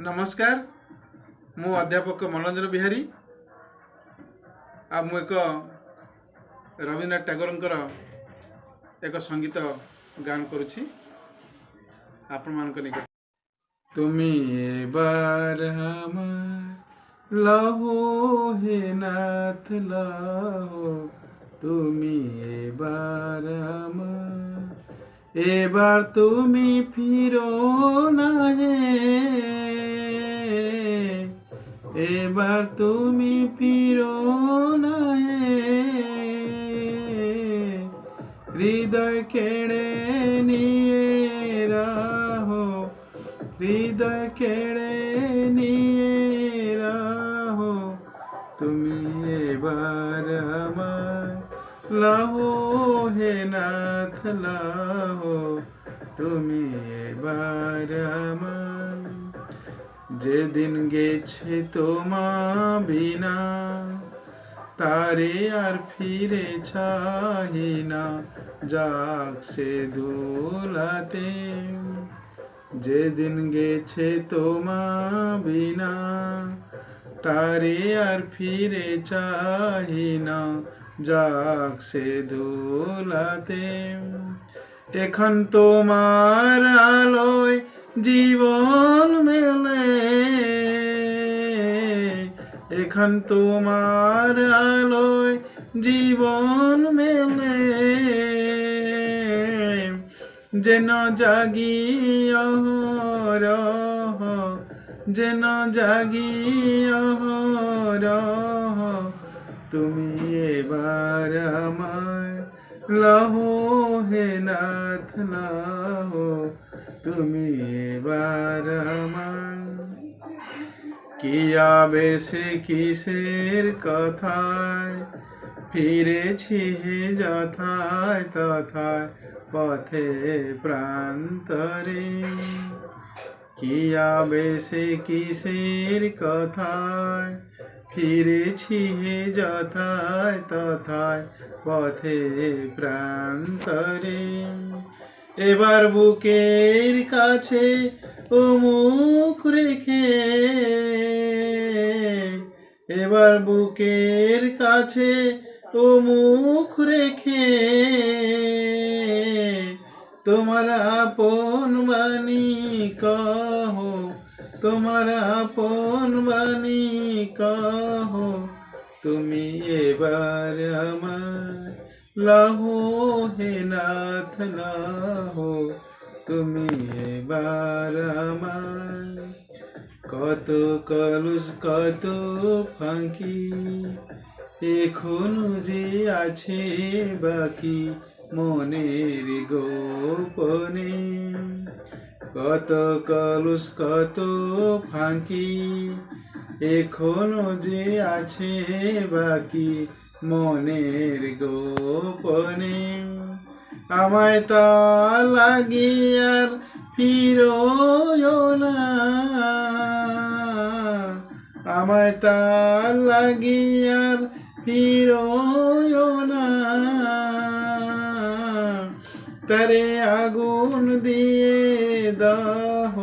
नमस्कार मु अध्यापक मनोरंजन बिहारी आ मु एक रवीन्द्रनाथ टैगोर एक संगीत गान करुछि आपण मान निकट। तुमी एबार हमार लहो हे नाथ लहो, तुमी एबार हमार, एबार तुमी फिरो ना हे, एबार तुमी फिरो ना हे, हृदय केड़े निये राहो, हृदय केड़े निये राहो, तुमी एबार हमार लाहो हे नाथ लाहो, तुमी एबार हमार। যেদিন গেছে তোমা বিনা তারে আর ফিরে চাহি না, যাকছে দোলাতে। যেদিন গেছে তোমা বিনা তারে আর ফিরে চাহি না, যাকছে দোলাতে। এখন তোমার আলোয় জীবন মেলে, এখন তোমার আলোয় জীবন মেলে, যেন জাগি অহরহ, যেন জাগি অহরহ, তুমি এবার আমায় লাহো হে নাথ লাহো, তুমি এবার আমায়। কি আবেশে কিসের কথায় ফিরেছি হে যথায় তথায় পথে প্রান্তরে। কি আবেশে কিসের কথায় ফিরেছি হে যথায় তথায় পথে প্রান্তরে। এবার বুকের কাছে ও মুখ রেখে, এবার বুকের কাছে ও মুখ রেখে, তোমার আপন বাণী কহো, তোমার আপন বাণী কহো, তুমি এবার আমার লাহো হে নাথ লাহো, তুমি এবার আমার। কত কলুষ কত ফাঁকি এখনো যে আছে বাকি মনের গোপনে। কত কলুষ কত ফাঁকি এখনো যে আছে বাকি মনের গোপনে। আমায় তা লাগি আর ফিরো না, আমায় তা লাগি আর ফিরো না, তারে আগুন দিয়ে দাহ,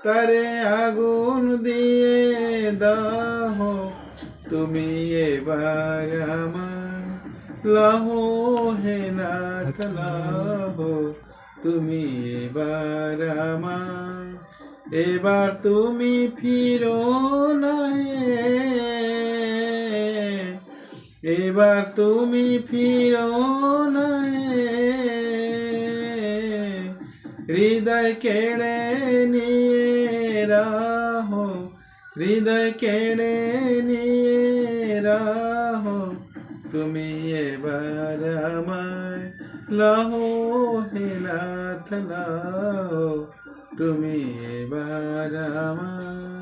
তারে আগুন দিয়ে দাহ, তুমি এবার আমার লাহো হে নাথ লাহো, তুমি এবার আমার। এবার তুমি ফিরো না হে, এবার তুমি ফিরো না হে, হৃদয় কেড়ে নিয়ে রাহো, হৃদয় কেড়ে নিয়ে রাহো, তুমি এবার আমায় লাহো হে নাথ লাহো, তুমি এবার আমায়।